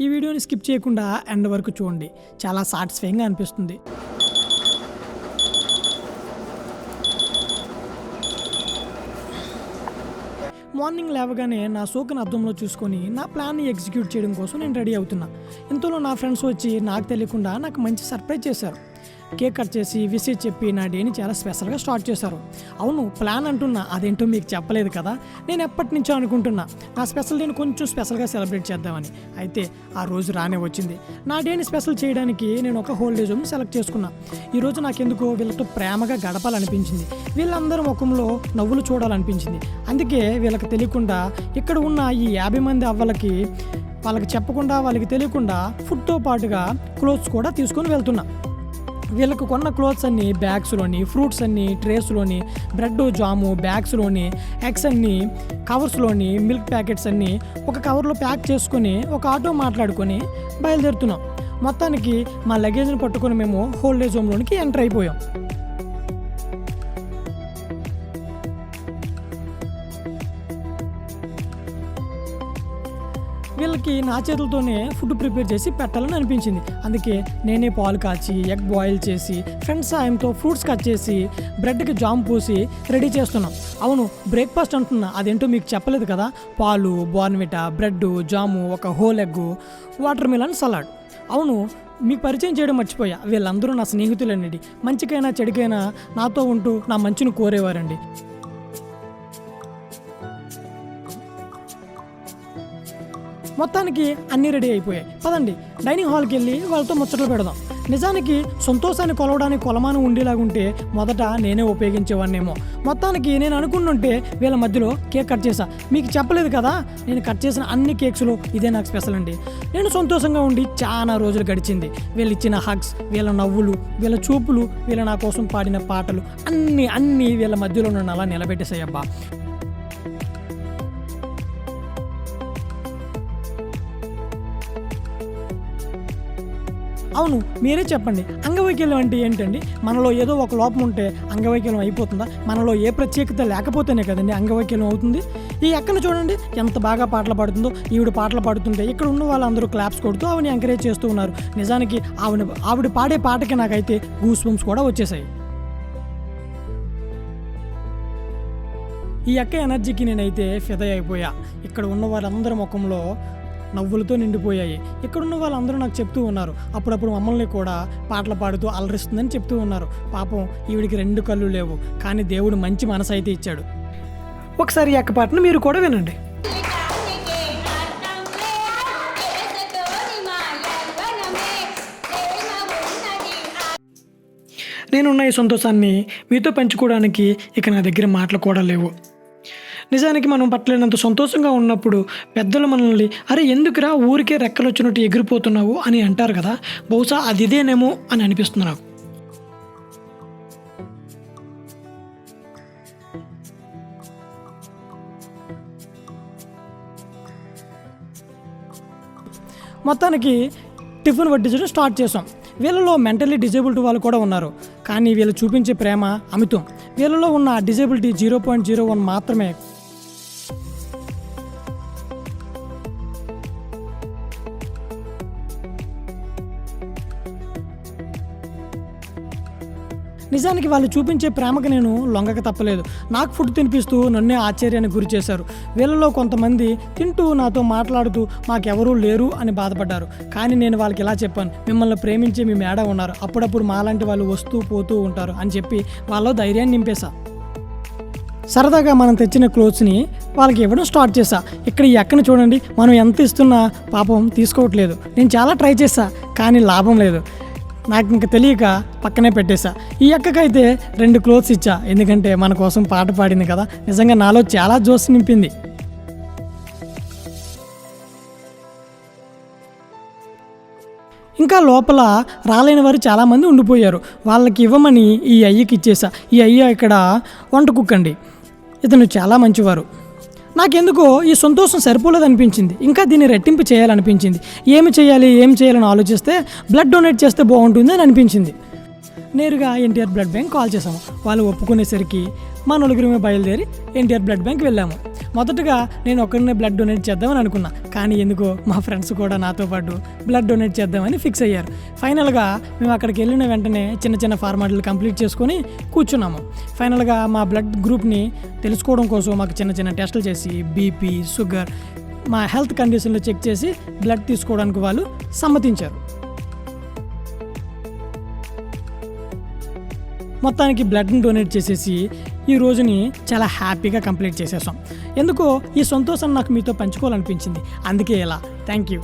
ఈ వీడియోని స్కిప్ చేయకుండా ఎండ్ వరకు చూడండి, చాలా సాటిస్ఫైయింగ్గా అనిపిస్తుంది. మార్నింగ్ లేవగానే నా సోకుని అద్దంలో చూసుకొని నా ప్లాన్ని ఎగ్జిక్యూట్ చేయడం కోసం నేను రెడీ అవుతున్నా. ఇంతలో నా ఫ్రెండ్స్ వచ్చి నాకు తెలియకుండా నాకు మంచి సర్ప్రైజ్ చేశారు. కేక్ కట్ చేసి విషెస్ చెప్పి నా డేని చాలా స్పెషల్గా స్టార్ట్ చేశారు. అవును, ప్లాన్ అంటున్నా, అదేంటో మీకు చెప్పలేదు కదా. నేను ఎప్పటి నుంచో అనుకుంటున్నా నా స్పెషల్ డేని కొంచెం స్పెషల్గా సెలబ్రేట్ చేద్దామని. అయితే ఆ రోజు రానే వచ్చింది. నా డేని స్పెషల్ చేయడానికి నేను ఒక హోల్డేజ్ హోమ్ని సెలెక్ట్ చేసుకున్నా. ఈరోజు నాకెందుకో వీళ్ళతో ప్రేమగా గడపాలనిపించింది, వీళ్ళందరి ముఖంలో నవ్వులు చూడాలనిపించింది. అందుకే వీళ్ళకి తెలియకుండా ఇక్కడ ఉన్న ఈ 50 మంది అవ్వలకి వాళ్ళకి చెప్పకుండా వాళ్ళకి తెలియకుండా ఫుడ్తో పాటుగా క్లోత్స్ కూడా తీసుకొని వెళ్తున్నా. వీళ్ళకు కొన్న క్లోత్స్ అన్నీ బ్యాగ్స్లోని, ఫ్రూట్స్ అన్నీ ట్రేస్లోని, బ్రెడ్ జాము బ్యాగ్స్లోని, ఎగ్స్ అన్నీ కవర్స్లోని, మిల్క్ ప్యాకెట్స్ అన్నీ ఒక కవర్లో ప్యాక్ చేసుకొని ఒక ఆటో మాట్లాడుకొని బయలుదేరుతున్నాం. మొత్తానికి మా లగేజ్ని పట్టుకొని మేము హోల్డేజ్ హోమ్లోనికి ఎంటర్ అయిపోయాం. వీళ్ళకి నా చేతులతోనే ఫుడ్ ప్రిపేర్ చేసి పెట్టాలని అనిపించింది. అందుకే నేనే పాలు కాచి ఎగ్ బాయిల్ చేసి ఫ్రెండ్స్ సాయంతో ఫ్రూట్స్ కట్ చేసి బ్రెడ్కి జామ్ పూసి రెడీ చేస్తున్నాం. అవును, బ్రేక్ఫాస్ట్ అంటున్నా, అదేంటో మీకు చెప్పలేదు కదా. పాలు, బోర్న్విటా, బ్రెడ్, జాము, ఒక whole egg, water melon salad. అవును, మీకు పరిచయం చేయడం మర్చిపోయా, వీళ్ళందరూ నా స్నేహితులండి. మంచికైనా చెడుకైనా నాతో ఉంటూ నా మంచిని కోరేవారండి. మొత్తానికి అన్నీ రెడీ అయిపోయాయి. పదండి డైనింగ్ హాల్కి వెళ్ళి వాళ్ళతో ముచ్చట్లు పెడదాం. నిజానికి సంతోషాన్ని కొలవడానికి కొలమానం ఉండేలాగుంటే మొదట నేనే ఉపయోగించేవాడినేమో. మొత్తానికి నేను అనుకుంటుంటే వీళ్ళ మధ్యలో కేక్ కట్ చేశా. మీకు చెప్పలేదు కదా, నేను కట్ చేసిన అన్ని కేక్స్లో ఇదే నాకు స్పెషల్ అండి. నేను సంతోషంగా ఉండి చాలా రోజులు గడిచింది. వీళ్ళు ఇచ్చిన హగ్స్, వీళ్ళ నవ్వులు, వీళ్ళ చూపులు, వీళ్ళ నా కోసం పాడిన పాటలు అన్నీ వీళ్ళ మధ్యలో నన్ను అలా నిలబెట్టేసాయబ్బా. అవును, మీరే చెప్పండి, అంగవైకల్యం అంటే ఏంటండి? మనలో ఏదో ఒక లోపం ఉంటే అంగవైకల్యం అయిపోతుందా? మనలో ఏ ప్రత్యేకత లేకపోతేనే కదండి అంగవైకల్యం అవుతుంది. ఈ అక్కను చూడండి ఎంత బాగా పాటలు పాడుతుందో. ఈవిడ పాటలు పాడుతుంటే ఇక్కడ ఉన్న వాళ్ళందరూ క్లాప్స్ కొడుతూ ఆవిడని ఎంకరేజ్ చేస్తూ ఉన్నారు. నిజానికి ఆవిడ పాడే పాటకి నాకైతే గూస్ బంప్స్ కూడా వచ్చేసాయి. ఈ అక్క ఎనర్జీకి నేనైతే ఫిదా అయిపోయా. ఇక్కడ ఉన్న వాళ్ళందరి ముఖంలో నవ్వులతో నిండిపోయాయి. ఇక్కడున్న వాళ్ళందరూ నాకు చెప్తూ ఉన్నారు, అప్పుడప్పుడు మమ్మల్ని కూడా పాటలు పాడుతూ అలరిస్తుందని చెప్తూ ఉన్నారు. పాపం ఈవిడికి 2 కళ్ళు లేవు, కానీ దేవుడు మంచి మనసు అయితే ఇచ్చాడు. ఒకసారి ఈ అక్క పాటను మీరు కూడా వినండి. నేనున్న ఈ సంతోషాన్ని మీతో పంచుకోవడానికి ఇక నా దగ్గర మాటలు కూడా లేవు. నిజానికి మనం పట్టలేనంత సంతోషంగా ఉన్నప్పుడు పెద్దలు మనల్ని అరే ఎందుకురా ఊరికే రెక్కలు వచ్చినట్టు ఎగిరిపోతున్నావు అని అంటారు కదా, బహుశా అది ఇదేనేమో అని అనిపిస్తుంది నాకు. మొత్తానికి టిఫిన్ వడ్డించడం స్టార్ట్ చేసాం. వీళ్ళలో మెంటల్లీ డిజేబుల్డ్ వాళ్ళు కూడా ఉన్నారు, కానీ వీళ్ళు చూపించే ప్రేమ అమితం. వీళ్ళలో ఉన్న డిజేబిలిటీ 0.01 మాత్రమే. నిజానికి వాళ్ళు చూపించే ప్రేమకు నేను లొంగక తప్పలేదు. నాకు ఫుడ్ తినిపిస్తూ నన్నే ఆశ్చర్యానికి గురి చేశారు. వీళ్ళలో కొంతమంది తింటూ నాతో మాట్లాడుతూ మాకెవరూ లేరు అని బాధపడ్డారు. కానీ నేను వాళ్ళకి ఇలా చెప్పాను, మిమ్మల్ని ప్రేమించే మీ మేడ ఉన్నారు, అప్పుడప్పుడు మాలాంటి వాళ్ళు వస్తూ పోతూ ఉంటారు అని చెప్పి వాళ్ళలో ధైర్యాన్ని నింపేశా. సరదాగా మనం తెచ్చిన క్లోత్స్ని వాళ్ళకి ఇవ్వడం స్టార్ట్ చేశా. ఇక్కడ ఈ అక్కని చూడండి, మనం ఎంత ఇస్తున్నా పాపం తీసుకోవట్లేదు. నేను చాలా ట్రై చేశా, కానీ లాభం లేదు. నాకు ఇంకా తెలియక పక్కనే పెట్టేశా. ఈ అక్కకైతే 2 క్లోత్స్ ఇచ్చా, ఎందుకంటే మన కోసం పాట పాడింది కదా. నిజంగా నాలో చాలా జోష్ నింపింది. ఇంకా లోపల రాలేని వారు చాలామంది ఉండిపోయారు. వాళ్ళకి ఇవ్వమని ఈ అయ్యకి ఇచ్చేసా. ఈ అయ్య ఇక్కడ వంట కుక్కండి, ఇతను చాలా మంచివారు. నాకెందుకో ఈ సంతోషం సరిపోలేదనిపించింది, ఇంకా దీన్ని రెట్టింపు చేయాలనిపించింది. ఏం చేయాలని ఆలోచిస్తే బ్లడ్ డొనేట్ చేస్తే బాగుంటుంది అని అనిపించింది. నేరుగా ఎన్టీఆర్ బ్లడ్ బ్యాంక్ కాల్ చేసాము. వాళ్ళు ఒప్పుకునేసరికి మా 4 బయలుదేరి ఎన్టీఆర్ బ్లడ్ బ్యాంక్ వెళ్ళాము. మొదటగా నేను ఒక్కడినే బ్లడ్ డొనేట్ చేద్దామని అనుకున్నా, కానీ ఎందుకో మా ఫ్రెండ్స్ కూడా నాతో పాటు బ్లడ్ డొనేట్ చేద్దామని ఫిక్స్ అయ్యారు. ఫైనల్గా మేము అక్కడికి వెళ్ళిన వెంటనే చిన్న చిన్న ఫార్మాలిటీలు కంప్లీట్ చేసుకొని కూర్చున్నాము. ఫైనల్గా మా బ్లడ్ గ్రూప్ని తెలుసుకోవడం కోసం మాకు చిన్న చిన్న టెస్టులు చేసి బీపీ, షుగర్, మా హెల్త్ కండిషన్లు చెక్ చేసి బ్లడ్ తీసుకోవడానికి వాళ్ళు సమ్మతించారు. మొత్తానికి బ్లడ్ని డొనేట్ చేసేసి ఈ రోజుని చాలా హ్యాపీగా కంప్లీట్ చేసేసాం. ఎందుకో ఈ సంతోషం నాకు మీతో పంచుకోవాలనిపించింది, అందుకే ఇలా. Thank you.